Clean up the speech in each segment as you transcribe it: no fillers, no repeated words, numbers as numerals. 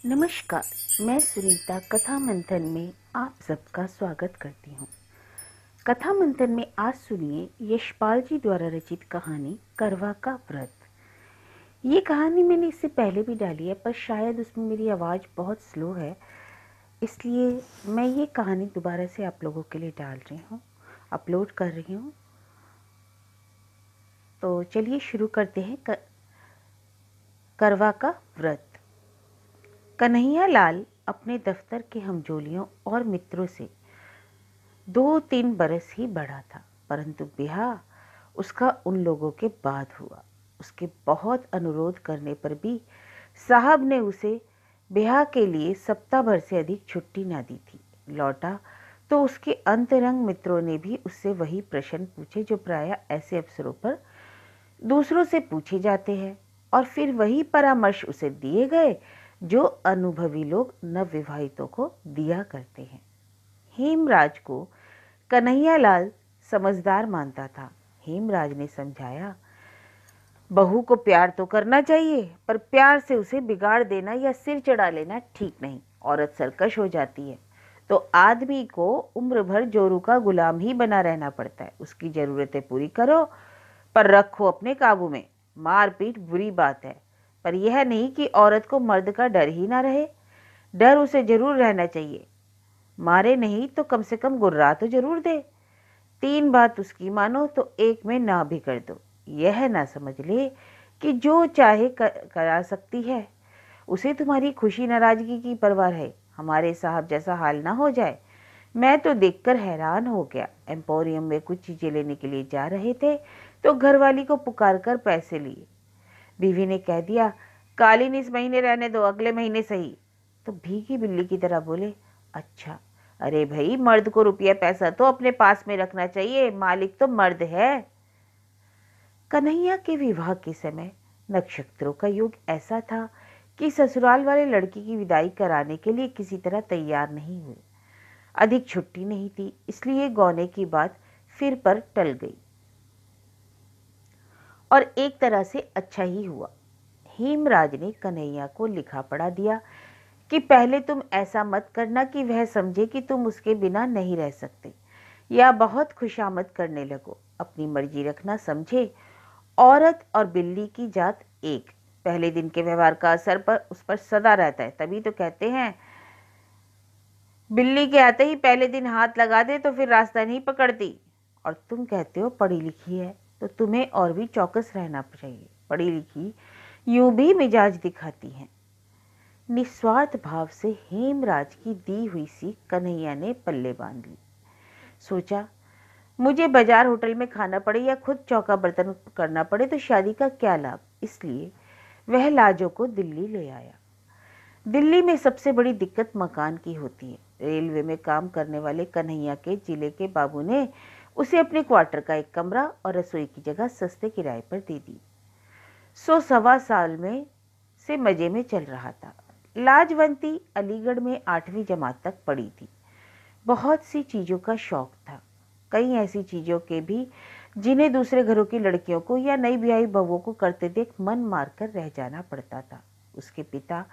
नमस्कार, मैं सुनीता कथा मंथन में आप सबका स्वागत करती हूँ। कथा मंथन में आज सुनिए यशपाल जी द्वारा रचित कहानी करवा का व्रत। ये कहानी मैंने इससे पहले भी डाली है, पर शायद उसमें मेरी आवाज़ बहुत स्लो है, इसलिए मैं ये कहानी दोबारा से आप लोगों के लिए डाल रही हूँ, अपलोड कर रही हूँ। तो चलिए शुरू करते हैं करवा का व्रत। कन्हैया लाल अपने दफ्तर के हमजोलियों और मित्रों से 2-3 बरस ही बड़ा था, परंतु ब्याह उसका उन लोगों के बाद हुआ। उसके बहुत अनुरोध करने पर भी साहब ने उसे ब्याह के लिए सप्ताह भर से अधिक छुट्टी ना दी थी। लौटा तो उसके अंतरंग मित्रों ने भी उससे वही प्रश्न पूछे जो प्रायः ऐसे अवसरों पर दूसरों से पूछे जाते हैं, और फिर वही परामर्श उसे दिए गए जो अनुभवी लोग नवविवाहितों को दिया करते हैं। हेमराज को कन्हैया लाल समझदार मानता था। हेमराज ने समझाया, बहू को प्यार तो करना चाहिए, पर प्यार से उसे बिगाड़ देना या सिर चढ़ा लेना ठीक नहीं। औरत सरकश हो जाती है तो आदमी को उम्र भर जोरू का गुलाम ही बना रहना पड़ता है। उसकी जरूरतें पूरी करो, पर रखो अपने काबू में। मारपीट बुरी बात है, पर यह नहीं कि औरत को मर्द का डर ही ना रहे। डर उसे जरूर रहना चाहिए, मारे नहीं तो कम से कम गुर्रा तो जरूर दे। 3 बात उसकी मानो तो एक में ना भी कर दो। यह ना समझ ले कि जो चाहे करा सकती है। उसे तुम्हारी खुशी नाराजगी की परवाह है। हमारे साहब जैसा हाल ना हो जाए। मैं तो देखकर हैरान हो गया। एम्पोरियम में कुछ चीजें लेने के लिए जा रहे थे तो घरवाली को पुकार कर पैसे लिए। बीवी ने कह दिया, कालीन इस महीने रहने दो, अगले महीने सही। तो भीगी बिल्ली की तरह बोले, अच्छा। अरे भाई, मर्द को रुपया पैसा तो अपने पास में रखना चाहिए, मालिक तो मर्द है। कन्हैया के विवाह के समय नक्षत्रों का योग ऐसा था कि ससुराल वाले लड़की की विदाई कराने के लिए किसी तरह तैयार नहीं हुए। अधिक छुट्टी नहीं थी, इसलिए गौने की बात फिर पर टल गई, और एक तरह से अच्छा ही हुआ। हेमराज ने कन्हैया को लिखा पढ़ा दिया कि पहले तुम ऐसा मत करना कि वह समझे कि तुम उसके बिना नहीं रह सकते, या बहुत खुशामद करने लगो। अपनी मर्जी रखना समझे। औरत और बिल्ली की जात एक। पहले दिन के व्यवहार का असर पर उस पर सदा रहता है। तभी तो कहते हैं, बिल्ली के आते ही पहले दिन हाथ लगा दे तो फिर रास्ता नहीं पकड़ती। और तुम कहते हो पढ़ी लिखी है, तो तुम्हें और भी चौकस रहना चाहिए। पढ़ी लिखी यूं भी मिजाज दिखाती हैं। निस्वार्थ भाव से हेमराज की दी हुई सी कन्हैया ने पल्ले बांध ली। सोचा, मुझे बाजार होटल में खाना पड़े या खुद चौका बर्तन करना पड़े तो शादी का क्या लाभ। इसलिए वह लाजो को दिल्ली ले आया। दिल्ली में सबसे बड़ी दिक्कत मकान की होती है। रेलवे में काम करने वाले कन्हैया के जिले के बाबू ने उसे अपने क्वार्टर का एक कमरा और रसोई की जगह सस्ते किराए पर दे दी। 100-1.25 साल में से मजे में चल रहा था। लाजवंती अलीगढ़ में 8वीं जमात तक पढ़ी थी। बहुत सी चीजों का शौक था, कई ऐसी चीजों के भी जिन्हें दूसरे घरों की लड़कियों को या नई ब्याही बहुओं को करते देख मन मारकर रह जाना पड़ता था। उसके पिता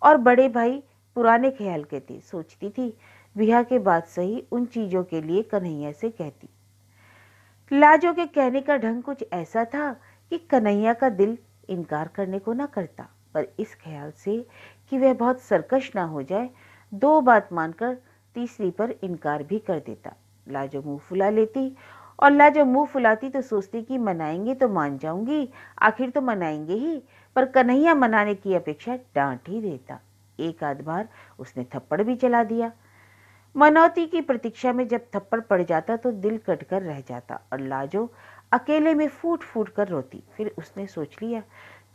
और बड़े भाई पुराने ख्याल के थे। सोचती थी, ब्याह के बाद सही उन चीजों के लिए कन्हैया से कहती। लाजो के कहने का ढंग कुछ ऐसा था कि कन्हैया का दिल इनकार करने को ना करता, पर इस ख्याल से कि वह बहुत सरकश ना हो जाए, 2 बात मानकर तीसरी पर इनकार भी कर देता। लाजो मुंह फुला लेती, और लाजो मुंह फुलाती तो सोचती कि मनाएंगे तो मान जाऊंगी, आखिर तो मनाएंगे ही। पर कन्हैया मनाने की अपेक्षा डांट ही देता। एक आध बार उसने थप्पड़ भी चला दिया। मनौती की प्रतीक्षा में जब थप्पड़ पड़ जाता तो दिल कटकर रह जाता, और लाजो अकेले में फूट फूट कर रोती। फिर उसने सोच लिया,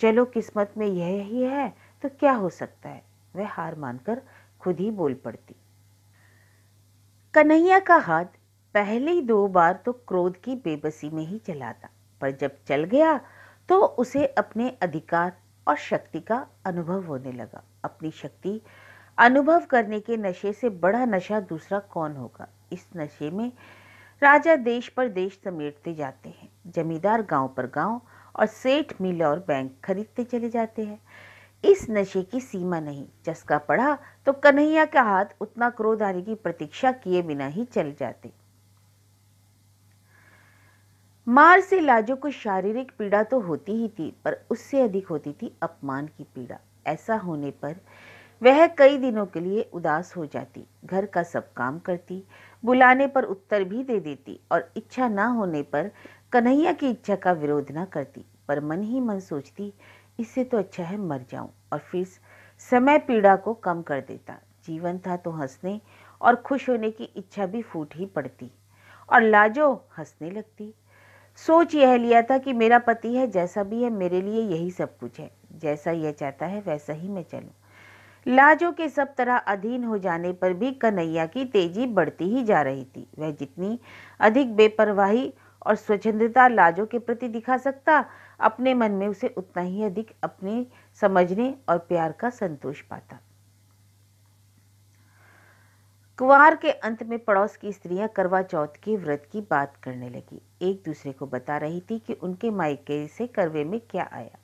चलो किस्मत में यह ही है तो क्या हो सकता है। वह हार मानकर खुद ही बोल पड़ती। कन्हैया का हाथ पहले ही 2 बार तो क्रोध की बेबसी में ही चला था, पर जब चल गया तो उसे अपने अधिकार और शक्ति का अनुभव होने लगा। अपनी शक्ति अनुभव करने के नशे से बड़ा नशा दूसरा कौन होगा। इस नशे में राजा देश पर देश समेटते जाते हैं, जमींदार गांव पर गांव और सेठ मिल और बैंक खरीदते चले जाते हैं। इस नशे की सीमा नहीं। चस्का पड़ा तो कन्हैया का हाथ उतना क्रोध आने की प्रतीक्षा किए बिना ही चल जाते। मार से लाजो को शारीरिक पीड़ा तो होती ही थी, पर उससे अधिक होती थी अपमान की पीड़ा। ऐसा होने पर वह कई दिनों के लिए उदास हो जाती, घर का सब काम करती, बुलाने पर उत्तर भी दे देती और इच्छा ना होने पर कन्हैया की इच्छा का विरोध ना करती, पर मन ही मन सोचती, इससे तो अच्छा है मर जाऊं। और फिर समय पीड़ा को कम कर देता। जीवन था तो हंसने और खुश होने की इच्छा भी फूट ही पड़ती और लाजो हंसने लगती। सोच यह लिया था कि मेरा पति है, जैसा भी है मेरे लिए यही सब कुछ है, जैसा यह चाहता है वैसा ही मैं चलूं। लाजो के सब तरह अधीन हो जाने पर भी कन्हैया की तेजी बढ़ती ही जा रही थी। वह जितनी अधिक बेपरवाही और स्वच्छंदता लाजो के प्रति दिखा सकता, अपने मन में उसे उतना ही अधिक अपने समझने और प्यार का संतोष पाता। कुंवार के अंत में पड़ोस की स्त्रियां करवा चौथ के व्रत की बात करने लगी। एक दूसरे को बता रही थी कि उनके मायके से करवे में क्या आया।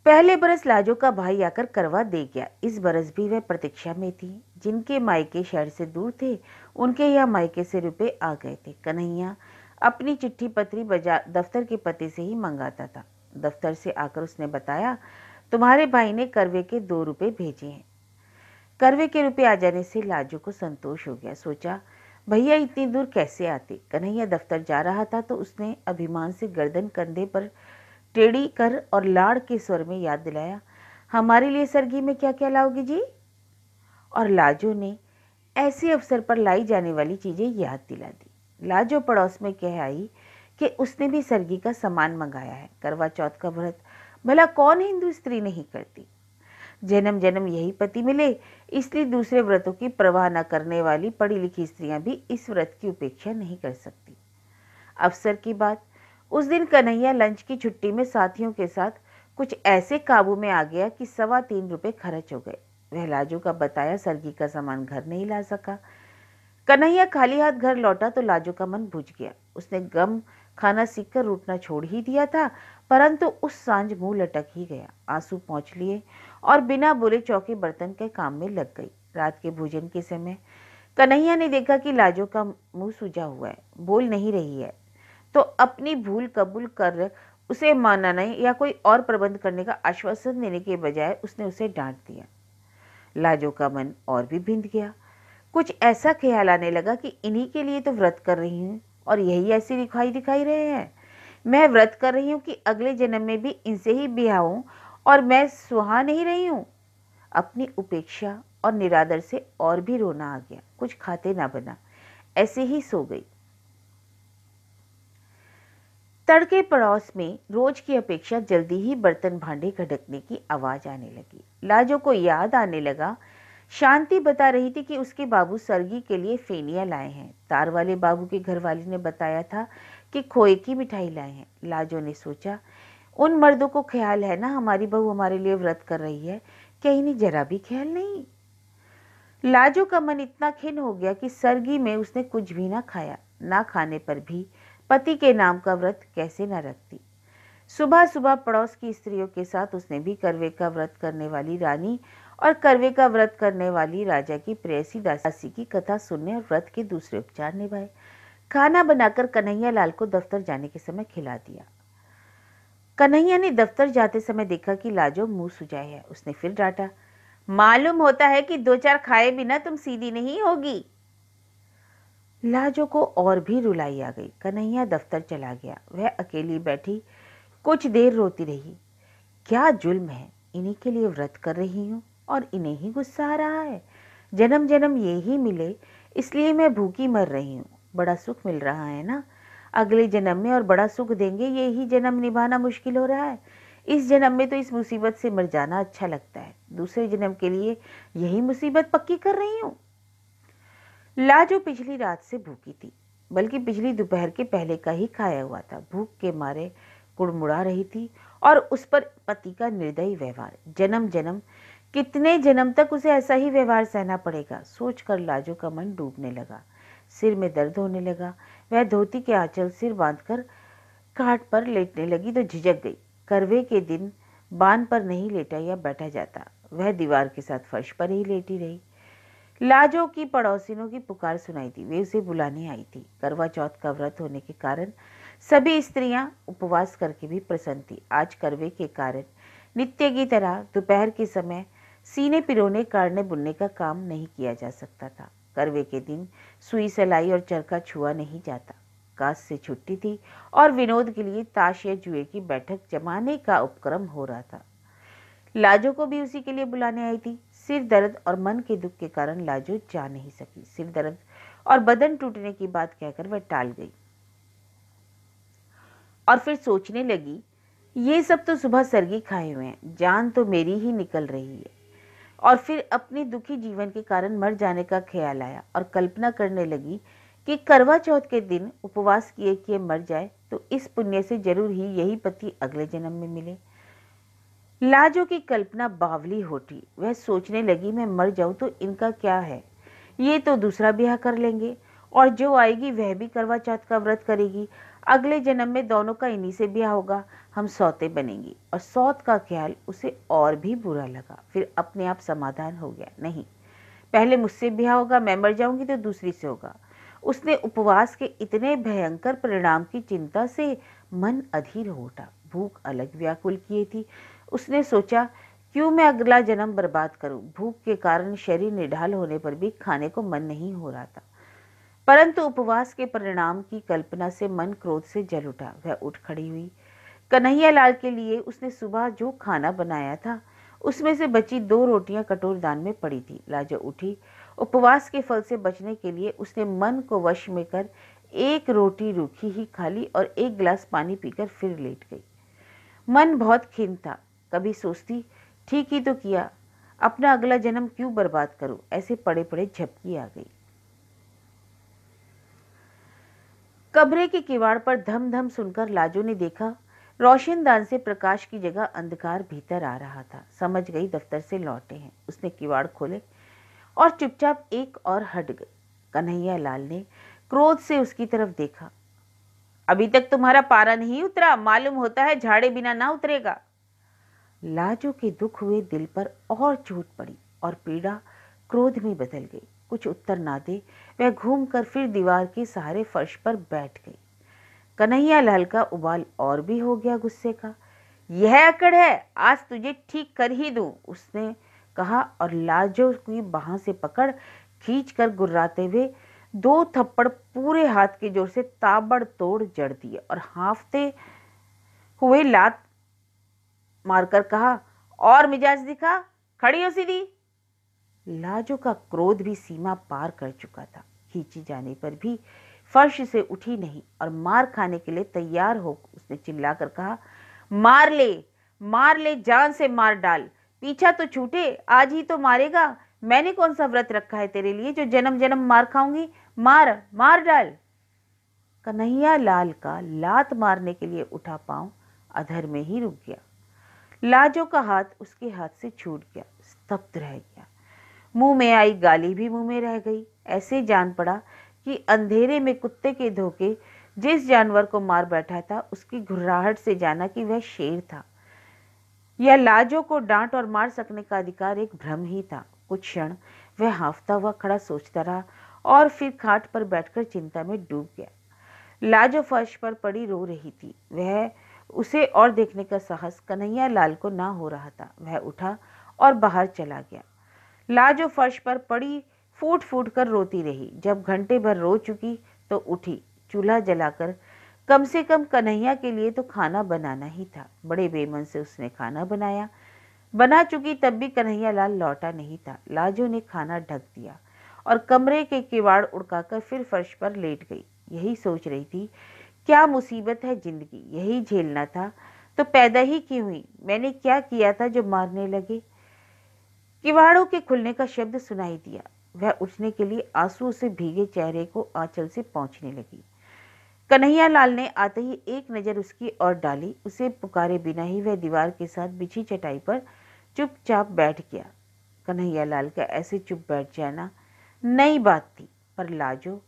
पहले बरस लाजो का भाई आकर करवा दे गया। इस बरस भी वह प्रतीक्षा में थी। जिनके मायके शहर से दूर थे, उनके यहाँ मायके से रुपए आ गए थे। कन्हैया अपनी चिट्ठी पत्री दफ्तर के पते से ही मंगाता था। दफ्तर से आकर उसने बताया, तुम्हारे भाई ने करवे के 2 रुपए भेजे हैं। करवे के रुपए आ जाने से लाजो को संतोष हो गया। सोचा, भैया इतनी दूर कैसे आते। कन्हैया दफ्तर जा रहा था तो उसने अभिमान से गर्दन कंधे पर टेढ़ी कर और लाड़ के स्वर में याद दिलाया, हमारे लिए सरगी में क्या क्या लाओगे जी। और लाजो ने ऐसे अवसर पर लाई जाने वाली चीजें याद दिला दी। लाजो पड़ोस में कह आई कि उसने भी सरगी का सामान मंगाया है। करवा चौथ का व्रत भला कौन हिंदू स्त्री नहीं करती। जन्म जन्म यही पति मिले, इसलिए दूसरे व्रतों की परवाह न करने वाली पढ़ी लिखी स्त्रियां भी इस व्रत की उपेक्षा नहीं कर सकती। अवसर की बात, उस दिन कन्हैया लंच की छुट्टी में साथियों के साथ कुछ ऐसे काबू में आ गया कि 3.25 रुपए खर्च हो गए। वह लाजो का बताया सरगी का सामान घर नहीं ला सका। कन्हैया खाली हाथ घर लौटा तो लाजो का मन बुझ गया। उसने गम खाना सीखकर रूठना छोड़ ही दिया था, परंतु उस सांझ मुंह लटक ही गया। आंसू पोंछ लिए और बिना बोले चौके बर्तन के काम में लग गई। रात के भोजन के समय कन्हैया ने देखा कि लाजो का मुंह सूजा हुआ है, बोल नहीं रही है, तो अपनी भूल कबूल कर उसे मानने या कोई और प्रबंध करने का आश्वासन देने के बजाय उसने उसे डांट दिया। लाजो का मन और भी भिंद गया। कुछ ऐसा ख्याल आने लगा कि इन्हीं के लिए तो व्रत कर रही हूँ और यही ऐसे दिखाई रहे हैं। मैं व्रत कर रही हूँ कि अगले जन्म में भी इनसे ही ब्याह हूँ और मैं सुहा नहीं रही हूँ। अपनी उपेक्षा और निरादर से और भी रोना आ गया। कुछ खाते ना बना, ऐसे ही सो गई। तड़के पड़ोस में रोज की अपेक्षा जल्दी ही बर्तन भांडे खड़कने की आवाज आने लगी। लाजो को याद आने लगा, शांति बता रही थी कि उसके बाबू सरगी के लिए फेनिया लाए हैं। तार वाले बाबू के घरवाली ने बताया था कि खोए की मिठाई लाए हैं। लाजो ने सोचा, उन मर्दों को ख्याल है ना हमारी बहू हमारे लिए व्रत कर रही है, क्या इन्हें जरा भी ख्याल नहीं। लाजो का मन इतना खिन्न हो गया कि सरगी में उसने कुछ भी ना खाया। ना खाने पर भी पति के नाम का व्रत कैसे न रखती। सुबह सुबह पड़ोस की स्त्रियों के साथ उसने भी करवे का व्रत करने वाली रानी और करवे का व्रत करने वाली राजा की प्रेयसी दासी की कथा सुनने और व्रत के दूसरे उपचार निभाए। खाना बनाकर कन्हैया लाल को दफ्तर जाने के समय खिला दिया। कन्हैया ने दफ्तर जाते समय देखा कि लाजो मुंह सुजाए है। उसने फिर डांटा, मालूम होता है कि 2-4 खाए बिना तुम सीधी नहीं होगी। लाजो को और भी रुलाई आ गई। कन्हैया दफ्तर चला गया। वह अकेली बैठी कुछ देर रोती रही। क्या जुल्म है, इन्हीं के लिए व्रत कर रही हूँ और इन्हें ही गुस्सा आ रहा है। जन्म जन्म ये ही मिले, इसलिए मैं भूखी मर रही हूँ। बड़ा सुख मिल रहा है ना, अगले जन्म में और बड़ा सुख देंगे, ये ही जन्म निभाना मुश्किल हो रहा है। इस जन्म में तो इस मुसीबत से मर जाना अच्छा लगता है, दूसरे जन्म के लिए यही मुसीबत पक्की कर रही हूँ। लाजो पिछली रात से भूखी थी, बल्कि पिछली दोपहर के पहले का ही खाया हुआ था। भूख के मारे कुड़मुड़ा रही थी और उस पर पति का निर्दयी व्यवहार। जन्म जन्म कितने जन्म तक उसे ऐसा ही व्यवहार सहना पड़ेगा, सोचकर लाजो का मन डूबने लगा। सिर में दर्द होने लगा। वह धोती के आंचल सिर बांधकर खाट पर लेटने लगी तो झिझक गई। करवे के दिन बान पर नहीं लेटा या बैठा जाता, वह दीवार के साथ फर्श पर ही लेटी रही। लाजो की पड़ोसिनों की पुकार सुनाई थी, वे उसे बुलाने आई थी। करवा चौथ का व्रत होने के कारण सभी स्त्रियां उपवास करके भी प्रसन्न थी। आज करवे के कारण नित्य की तरह दोपहर के समय सीने पिरोने, काटने बुनने का काम नहीं किया जा सकता था। करवे के दिन सुई सलाई और चरखा छुआ नहीं जाता। काज से छुट्टी थी और विनोद के लिए ताश या जुए की बैठक जमाने का उपक्रम हो रहा था। लाजो को भी उसी के लिए बुलाने आई थी। सिर दर्द और मन के दुख के कारण लाजो जा नहीं सकी। सिर दर्द और बदन टूटने की बात कहकर वह टाल गई और फिर सोचने लगी, ये सब तो सुबह सरगी खाए हुए हैं, जान तो मेरी ही निकल रही है। और फिर अपने दुखी जीवन के कारण मर जाने का ख्याल आया और कल्पना करने लगी कि करवा चौथ के दिन उपवास किए किए मर जाए तो इस पुण्य से जरूर ही यही पति अगले जन्म में मिले। लाजो की कल्पना बावली होती। वह सोचने लगी, मैं मर जाऊं तो इनका क्या है, ये तो दूसरा ब्याह कर लेंगे और जो आएगी वह भी करवा चौथ का व्रत करेगी। अगले जन्म में दोनों का इन्हीं से ब्याह होगा, हम सौते बनेंगी। और सौत का ख्याल उसे और भी बुरा लगा। फिर अपने आप समाधान हो गया, नहीं, पहले मुझसे ब्याह होगा, मैं मर जाऊंगी तो दूसरी से होगा। उसने उपवास के इतने भयंकर परिणाम की चिंता से मन अधीर हो उठा। भूख अलग व्याकुल किए थी। उसने सोचा, क्यों मैं अगला जन्म बर्बाद करूं। भूख के कारण शरीर निढाल होने पर भी खाने को मन नहीं हो रहा था, परंतु उपवास के परिणाम की कल्पना से मन क्रोध से जल उठा। वह उठ खड़ी हुई। कन्हैया लाल के लिए उसने सुबह जो खाना बनाया था उसमें से बची 2 रोटियां कटोरदान में पड़ी थी। लाजो उठी। उपवास के फल से बचने के लिए उसने मन को वश में कर 1 रोटी रूखी ही खा ली और 1 गिलास पानी पीकर फिर लेट गई। मन बहुत खिन्न था। कभी सोचती, ठीक ही तो किया, अपना अगला जन्म क्यों बर्बाद करूं। ऐसे पड़े पड़े झपकी आ गई। कमरे के किवाड़ पर धम धम सुनकर लाजो ने देखा, रोशनदान से प्रकाश की जगह अंधकार भीतर आ रहा था। समझ गई दफ्तर से लौटे हैं। उसने किवाड़ खोले और चुपचाप एक और हट गई। कन्हैया लाल ने क्रोध से उसकी तरफ देखा। अभी तक तुम्हारा पारा नहीं उतरा, मालूम होता है झाड़े बिना ना उतरेगा। लाजो के दुख हुए दिल पर और चोट पड़ी और पीड़ा क्रोध में बदल गई। कुछ उत्तर ना दे वह घूमकर फिर दीवार के सहारे फर्श पर बैठ गई। कन्हैया लाल का उबाल और भी हो गया गुस्से का। यह अकड़ है, आज तुझे ठीक कर ही दूं, उसने कहा और लाजो की बाह से पकड़ खींचकर गुर्राते हुए 2 थप्पड़ पूरे हाथ के जोर से ताबड़तोड़ जड़ दिए और हांफते हुए लात मारकर कहा, और मिजाज दिखा, खड़ी हो सीधी। लाजो का क्रोध भी सीमा पार कर चुका था। खींची जाने पर भी फर्श से उठी नहीं और मार खाने के लिए तैयार हो उसने चिल्लाकर कहा, मार ले, जान से मार डाल, पीछा तो छूटे, आज ही तो मारेगा। मैंने कौन सा व्रत रखा है तेरे लिए जो जन्म जन्म मार खाऊंगी। मार मार डाल। कन्हैया लाल का लात मारने के लिए उठा पांव अधर में ही रुक गया। लाजो का हाथ उसके हाथ से छूट गया, स्तब्ध रह गया। मुंह में आई गाली भी मुंह में रह गई। ऐसे जान पड़ा कि अंधेरे में कुत्ते के धोखे जिस जानवर को मार बैठा था उसकी घुर्राहट से जाना कि वह शेर था। यह लाजो को डांट और मार सकने का अधिकार एक भ्रम ही था। कुछ क्षण वह हांफता हुआ खड़ा सोचता रहा और फिर खाट पर बैठकर चिंता में डूब गया। लाजो फर्श पर पड़ी रो रही थी। वह उसे और देखने का साहस कन्हैया लाल को ना हो रहा था। वह उठा और बाहर चला गया। लाजो फर्श पर पड़ी फूट फूट कर रोती रही। जब घंटे भर रो चुकी तो उठी। चूल्हा जलाकर कम से कम कन्हैया के लिए तो खाना बनाना ही था। बड़े बेमन से उसने खाना बनाया। बना चुकी तब भी कन्हैया लाल लौटा नहीं था। लाजो ने खाना ढक दिया और कमरे के किवाड़ उड़काकर फिर फर्श पर लेट गई। यही सोच रही थी, क्या मुसीबत है जिंदगी, यही झेलना था तो पैदा ही क्यों हुई। मैंने क्या किया था जो मारने लगे। किवाड़ों के खुलने का शब्द सुनाई दिया। वह उठने के लिए आंसुओं से भीगे चेहरे को आंचल से पोंछने लगी। कन्हैया लाल ने आते ही एक नजर उसकी ओर डाली। उसे पुकारे बिना ही वह दीवार के साथ बिछी चटाई पर चुपचाप बैठ गया। कन्हैया लाल का ऐसे चुप बैठ जाना नई बात थी, पर लाजो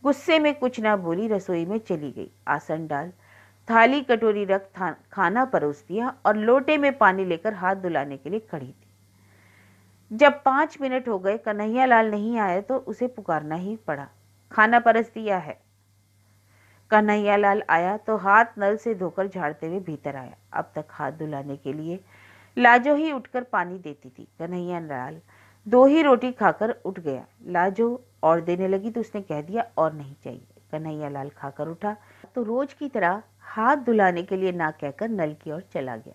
गुस्से में कुछ ना बोली, रसोई में चली गई। आसन डाल थाली कटोरी रख खाना परोस दिया और लोटे में पानी लेकर हाथ धुलाने के लिए खड़ी थी। जब 5 मिनट हो गए कन्हैया लाल नहीं आया तो उसे पुकारना ही पड़ा। खाना परस दिया है। कन्हैया लाल आया तो हाथ नल से धोकर झाड़ते हुए भीतर आया। अब तक हाथ धुलाने के लिए लाजो ही उठकर पानी देती थी। कन्हैया लाल 2 ही रोटी खाकर उठ गया। लाजो और देने लगी तो उसने कह दिया और नहीं चाहिए। कन्हैया लाल खाकर उठा तो रोज की तरह हाथ धुलाने के लिए ना कहकर नल की ओर चला गया।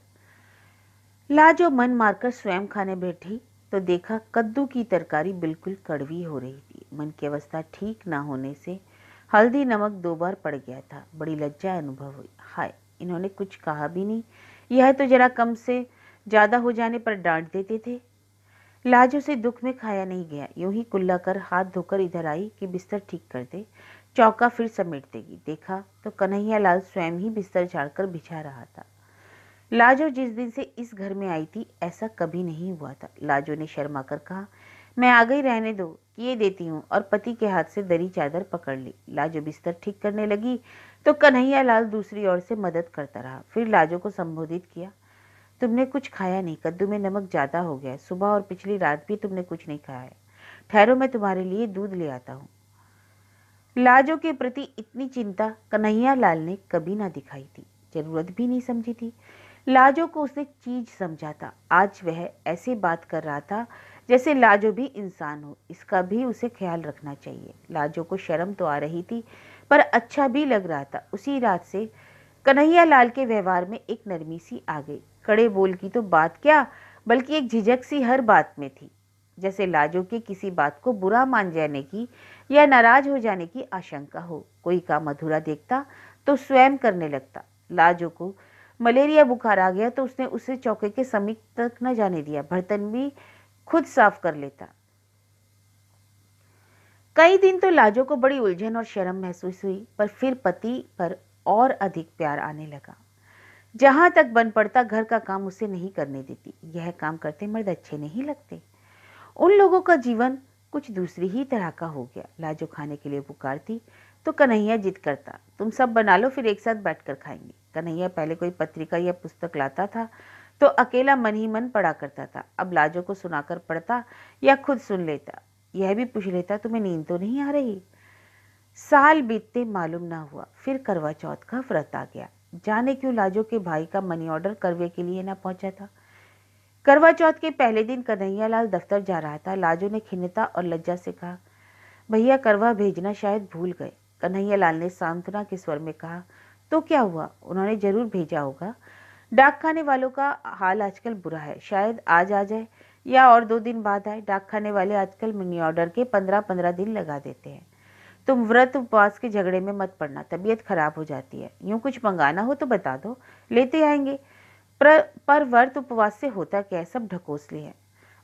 लाजो मन मारकर स्वयं खाने बैठी तो देखा कद्दू की तरकारी बिल्कुल कड़वी हो रही थी। मन की अवस्था ठीक ना होने से हल्दी नमक 2 बार पड़ गया था। बड़ी लज्जा अनुभव हुई। हाय, इन्होंने कुछ कहा भी नहीं, यह तो जरा कम से ज्यादा हो जाने पर डांट देते थे। लाजो से दुख में खाया नहीं गया। यूं ही कुल्ला कर हाथ धोकर इधर आई कि बिस्तर ठीक कर दे, चौका फिर समेट देगी। देखा तो कन्हैया लाल स्वयं ही बिस्तर झाड़कर बिछा रहा था। लाजो जिस दिन से इस घर में आई थी ऐसा कभी नहीं हुआ था। लाजो ने शर्मा कर कहा, मैं आ गई, रहने दो, किए देती हूँ, और पति के हाथ से दरी चादर पकड़ ली। लाजो बिस्तर ठीक करने लगी तो कन्हैया लाल दूसरी ओर से मदद करता रहा। फिर लाजो को संबोधित किया, तुमने कुछ खाया नहीं, कद्दू में नमक ज्यादा हो गया, सुबह और पिछली रात भी तुमने कुछ नहीं खाया है। ठहरो, मैं तुम्हारे लिए दूध ले आता हूँ। लाजो के प्रति इतनी चिंता कन्हैया लाल ने कभी ना दिखाई थी, जरूरत भी नहीं समझी थी। लाजो को उसने चीज समझा था। आज वह ऐसे बात कर रहा था जैसे लाजो भी इंसान हो। इसका भी उसे ख्याल रखना चाहिए। लाजो को शर्म तो आ रही थी पर अच्छा भी लग रहा था। उसी रात से कन्हैया लाल के व्यवहार में एक नरमी सी आ गई। कड़े बोल की तो बात क्या, बल्कि एक झिझक सी हर बात में थी। जैसे लाजो के किसी बात को बुरा मान जाने की या नाराज हो जाने की आशंका हो। कोई काम अधूरा देखता तो स्वयं करने लगता। लाजो को मलेरिया बुखार आ गया तो उसने उसे चौके के समीप तक न जाने दिया। बर्तन भी खुद साफ कर लेता। कई दिन तो लाजो को बड़ी उलझन और शर्म महसूस हुई, पर फिर पति पर और अधिक प्यार आने लगा। जहां तक बन पड़ता घर का काम उसे नहीं करने देती। यह काम करते मर्द अच्छे नहीं लगते। उन लोगों का जीवन कुछ दूसरी ही तरह का हो गया। लाजो खाने के लिए पुकारती तो कन्हैया जिद करता, तुम सब बना लो, फिर एक साथ बैठकर खाएंगे। कन्हैया पहले कोई पत्रिका या पुस्तक लाता था तो अकेला मन ही मन पढ़ा करता था। अब लाजो को सुनाकर पढ़ता या खुद सुन लेता। यह भी पूछ लेता, तुम्हें नींद तो नहीं आ रही? साल बीतते मालूम ना हुआ। फिर करवा चौथ का व्रत आ गया। जाने क्यों लाजो के भाई का मनी ऑर्डर करवे के लिए ना पहुंचा था। करवा चौथ के पहले दिन कन्हैया लाल दफ्तर जा रहा था। लाजो ने खिन्नता और लज्जा से कहा, भैया करवा भेजना शायद भूल गए। कन्हैया लाल ने सांत्वना के स्वर में कहा, तो क्या हुआ, उन्होंने जरूर भेजा होगा। डाक खाने वालों का हाल आजकल बुरा है, शायद आज आ जाए या और 2 दिन बाद आए। डाक खाने वाले आजकल मनी ऑर्डर के 15-15 दिन लगा देते हैं। तुम व्रत उपवास के झगड़े में मत पड़ना, तबीयत खराब हो जाती है। यूं कुछ मंगाना हो तो बता दो, लेते आएंगे। पर व्रत उपवास से होता क्या है, सब ढकोसले है।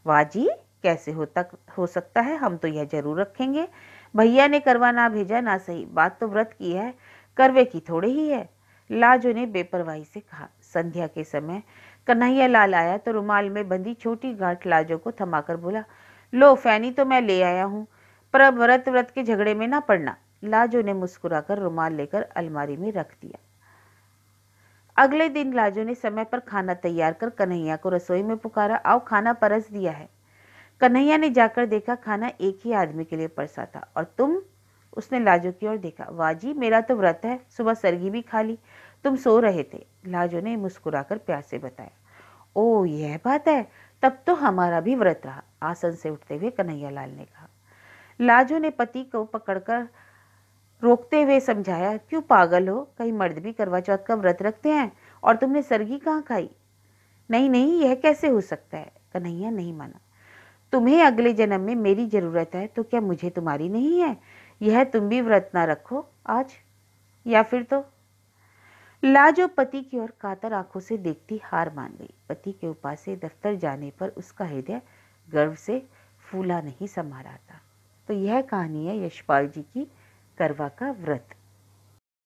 वाह जी, कैसे हो सकता है, हम तो यह जरूर रखेंगे। भैया ने करवा ना भेजा ना सही, बात तो व्रत की है, करवे की थोड़े ही है। लाजो ने बेपरवाही से कहा। संध्या के समय कन्हैया लाल आया तो रुमाल में बंधी छोटी गांठ लाजो को थमाकर बोला, लो फैनी तो मैं ले आया हूँ, पर व्रत व्रत के झगड़े में ना पड़ना। लाजो ने मुस्कुराकर रुमाल लेकर अलमारी में रख दिया। अगले दिन लाजो ने समय पर खाना तैयार कर कन्हैया को रसोई में पुकारा, आओ खाना परस दिया है। कन्हैया ने जाकर देखा खाना एक ही आदमी के लिए परसा था। और तुम? उसने लाजो की ओर देखा। वाह जी, मेरा तो व्रत है, सुबह सरगी भी खा ली, तुम सो रहे थे। लाजो ने मुस्कुराकर प्यार से बताया। ओ यह बात है, तब तो हमारा भी व्रत रहा, आसन से उठते हुए कन्हैया लाल ने कहा। लाजो ने पति को पकड़कर रोकते हुए समझाया, क्यों पागल हो, कहीं मर्द भी करवा चौथ का व्रत रखते हैं और तुमने सरगी कहाँ खाई? नहीं नहीं, यह कैसे हो सकता है? कन्हैया नहीं माना। तुम्हें अगले जन्म में मेरी जरूरत है तो क्या मुझे तुम्हारी नहीं है? यह तुम भी व्रत ना रखो आज, या फिर तो। लाजो पति की ओर कातर आंखों से देखती हार मान गई। पति के उपास से दफ्तर जाने पर उसका हृदय गर्व से फूला नहीं समा रहा था। तो यह कहानी है यशपाल जी की करवा का व्रत।